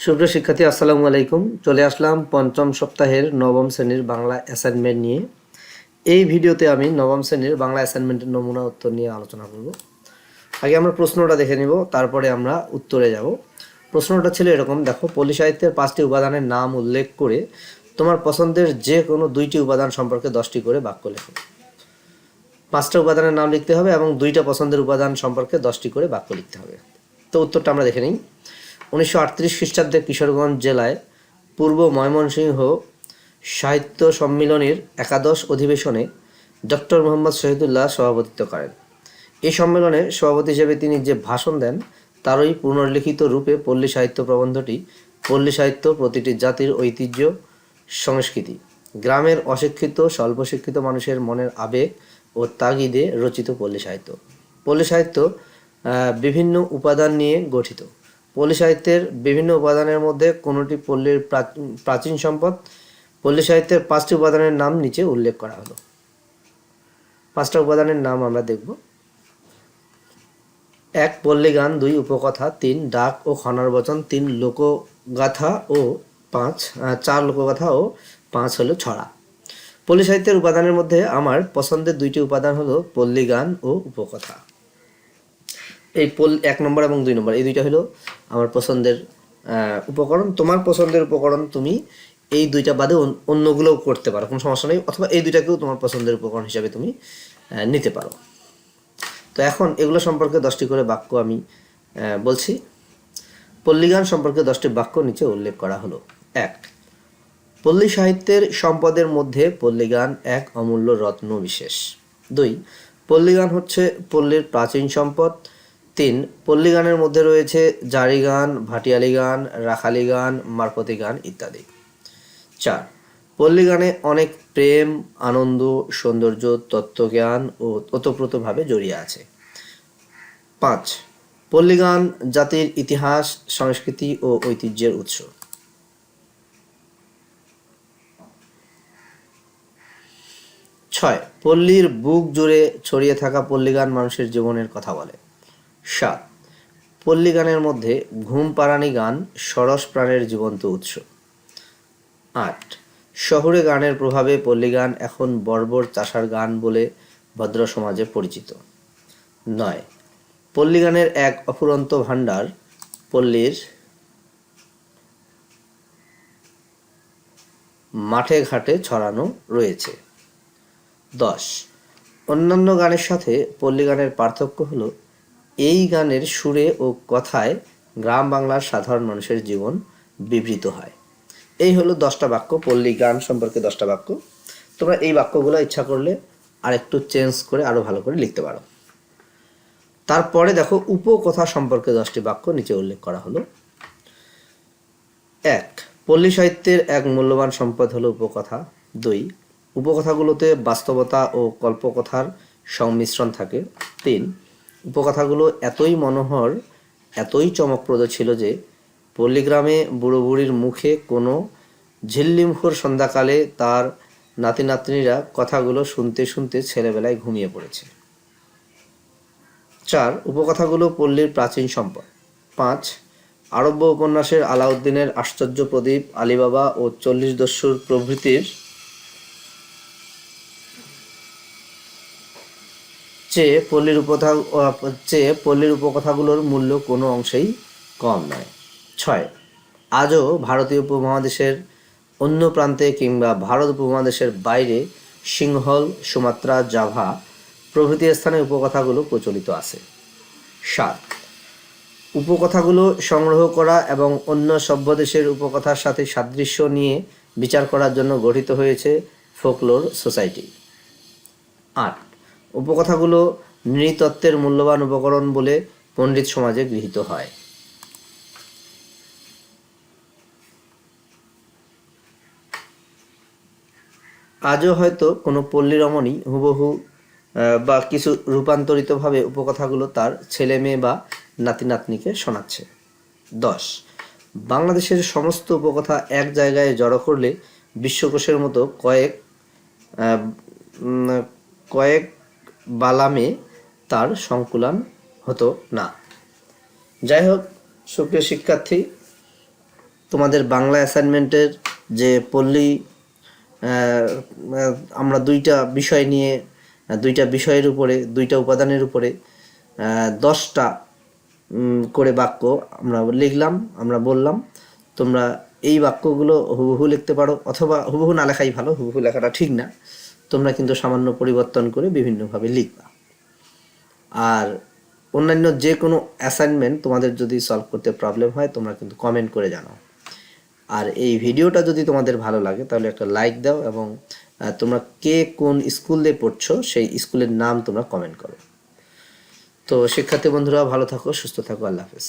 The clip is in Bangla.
সুপ্রিয় শিক্ষার্থী, আসসালামু আলাইকুম। চলে আসলাম পঞ্চম সপ্তাহের নবম শ্রেণীর বাংলা অ্যাসাইনমেন্ট নিয়ে। এই ভিডিওতে আমি নবম শ্রেণীর বাংলা অ্যাসাইনমেন্টের নমুনা উত্তর নিয়ে আলোচনা করব। আগে আমরা প্রশ্নটা দেখে নিব, তারপরে আমরা উত্তরে যাব। প্রশ্নটা ছিল এরকম, দেখো, পল্লী সাহিত্যের 5টি উপাদানের নাম উল্লেখ করে তোমার পছন্দের যে কোনো 2টি উপাদান সম্পর্কে 10টি করে বাক্য লেখো। 5টা উপাদানের নাম লিখতে হবে এবং 2টা পছন্দের উপাদান সম্পর্কে 10টি করে বাক্য লিখতে হবে। তো উত্তরটা আমরা দেখে নিই। 1938 খ্রিস্টাব্দে কিশোরগঞ্জ জেলায় পূর্ব ময়মনসিংহ সাহিত্য সম্মিলনীর একাদশ অধিবেশনে ডক্টর মোহাম্মদ শহীদুল্লাহ সভাপতিত্ব করেন। এই সম্মেলনে সভাপতি হিসেবে তিনি যে ভাষণ দেন তারই পুনর্লিখিত রূপে পল্লী সাহিত্য প্রবন্ধটি পল্লী সাহিত্য প্রতিটি জাতির ঐতিহ্য, সংস্কৃতি, গ্রামের অশিক্ষিত স্বল্প শিক্ষিত মানুষের মনের আবেগ ও তাগিদে রচিত পল্লী সাহিত্য। পল্লী সাহিত্য বিভিন্ন উপাদান নিয়ে গঠিত। পল্লী সাহিত্যের বিভিন্ন উপাদানের মধ্যে কোনোটি পল্লীর প্রাচীন সম্পদ। পল্লী সাহিত্যের 5টি উপাদানের নাম নিচে উল্লেখ করা হলো। 5টা উপাদানের নাম আমরা দেখব। 1 পল্লী গান, 2 উপকথা, 3 ডাক ও খনার বচন, 3 লোকগাথা ও 4 লোকগাথা ও 5 হলো ছড়া। পল্লী সাহিত্যের উপাদানের মধ্যে আমার পছন্দের 2টি উপাদান হলো পল্লী গান ও উপকথা। এই 1 নম্বর এবং 2 নম্বর এই দুইটা হলো আমার পছন্দের উপকরণ। তোমার পছন্দের উপকরণ তুমি এই দুইটা বাদে অন্যগুলোও করতে পারো, কোনো সমস্যা নেই, অথবা এই দুইটাকেও তোমার পছন্দের উপকরণ হিসাবে তুমি নিতে পারো। তো এখন এগুলো সম্পর্কে 10টি করে বাক্য আমি বলছি। পল্লী গান সম্পর্কে 10টি বাক্য নিচে উল্লেখ করা হলো। 1 পল্লী সাহিত্যের সম্পদের মধ্যে পল্লী গান এক অমূল্য রত্ন বিশেষ। 2 পল্লী গান হচ্ছে পল্লীর প্রাচীন সম্পদ। 3 পল্লী গানের মধ্যে রয়েছে জারি গান, ভাটিয়ালি গান, রাখালি গান, মারফতি গান ইত্যাদি। 4 পল্লী গানে অনেক প্রেম, আনন্দ, সৌন্দর্য, তত্ত্বজ্ঞান ও ওতপ্রোতভাবে জড়িয়ে আছে। 5 পল্লী গান জাতির ইতিহাস, সংস্কৃতি ও ঐতিহ্যের উৎস। 6 পল্লীর বুক জুড়ে ছড়িয়ে থাকা পল্লী গান মানুষের জীবনের কথা বলে। 7 পল্লী গানের মধ্যে ঘুম পাড়ানি গান সরস প্রাণের জীবন্ত উৎস। 8 শহুরে গানের প্রভাবে পল্লী গান এখন বর্বর চাষার গান বলে ভদ্র সমাজে পরিচিত। 9 পল্লী গানের এক অফুরন্ত ভাণ্ডার পল্লীর মাঠে ঘাটে ছড়ানো রয়েছে। 10 অন্যান্য গানের সাথে পল্লী গানের পার্থক্য হলো এই গানের সুরে ও কথায় গ্রাম বাংলার সাধারণ মানুষের জীবন বিবৃত হয়। এই হলো 10টা বাক্য, পল্লী গান সম্পর্কে 10টা বাক্য। তোমরা এই বাক্যগুলো ইচ্ছা করলে আরেকটু চেঞ্জ করে আরো ভালো করে লিখতে পারো। তারপরে দেখো, উপকথা সম্পর্কে 10টি বাক্য নিচে উল্লেখ করা হলো। 1 পল্লী সাহিত্যের এক মূল্যবান সম্পদ হলো উপকথা। 2 উপকথাগুলোতে বাস্তবতা ও কল্পকথার সংমিশ্রণ থাকে। 3 উপকথাগুলো এতই মনোহর, এতই চমকপ্রদ ছিল যে পল্লীগ্রামে বুড়ো বুড়ির মুখে কোনো ঝিল্লিমুখর সন্ধ্যাকালে তার নাতি নাতনিরা কথাগুলো শুনতে শুনতে ছেলেবেলায় ঘুমিয়ে পড়েছে। 4 উপকথাগুলো পল্লীর প্রাচীন সম্পদ। 5 আরব্য উপন্যাসের আলাউদ্দিনের আশ্চর্য প্রদীপ, আলিবাবা ও 40 দস্যুর প্রভৃতির চেয়ে পল্লীর উপকথাগুলোর মূল্য কোনো অংশেই কম নয়। 6 আজও ভারতীয় উপমহাদেশের অন্য প্রান্তে কিংবা ভারত উপমহাদেশের বাইরে সিংহল, সুমাত্রা, জাভা প্রভৃতি স্থানে উপকথাগুলো প্রচলিত আছে। 7 উপকথাগুলো সংগ্রহ করা এবং অন্য সভ্য দেশের উপকথার সাথে সাদৃশ্য নিয়ে বিচার করার জন্য গঠিত হয়েছে ফোকলোর সোসাইটি। 8 উপকথাগুলো নৃতত্ত্বের মূল্যবান উপকরণ বলে পণ্ডিত সমাজে গৃহীত হয়। আজও হয়তো কোনো পল্লী রমণী হুবহু বা কিছু রূপান্তরিতভাবে উপকথাগুলো তার ছেলে মেয়ে বা নাতি নাতনিকে শোনাচ্ছে। 10 বাংলাদেশের সমস্ত উপকথা এক জায়গায় জড়ো করলে বিশ্বকোষের মতো কয়েক বালামে তার সংকুলান হতো না। যাই হোক, সুপ্রিয় শিক্ষার্থী, তোমাদের বাংলা অ্যাসাইনমেন্টের যে পল্লী আমরা দুইটা বিষয় নিয়ে দুইটা বিষয়ের উপরে দুইটা উপাদানের উপরে 10টা করে বাক্য আমরা লিখলাম, আমরা বললাম। তোমরা এই বাক্যগুলো হুবহু লিখতে পারো, অথবা হুবহু না লেখাই ভালো, হুবহু লেখাটা ঠিক না। তোমরা কিন্তু সামান্য পরিবর্তন করে বিভিন্নভাবে লিখবা। আর অন্যান্য যে কোনো অ্যাসাইনমেন্ট তোমাদের যদি সলভ করতে প্রবলেম হয়, তোমরা কিন্তু কমেন্ট করে জানাও। আর এই ভিডিওটা যদি তোমাদের ভালো লাগে তাহলে একটা লাইক দাও, এবং তোমরা কে কোন স্কুলে পড়ছো সেই স্কুলের নাম তোমরা কমেন্ট করো। তো শিক্ষার্থী বন্ধুরা, ভালো থাকো, সুস্থ থাকো, আল্লাহ হাফেজ।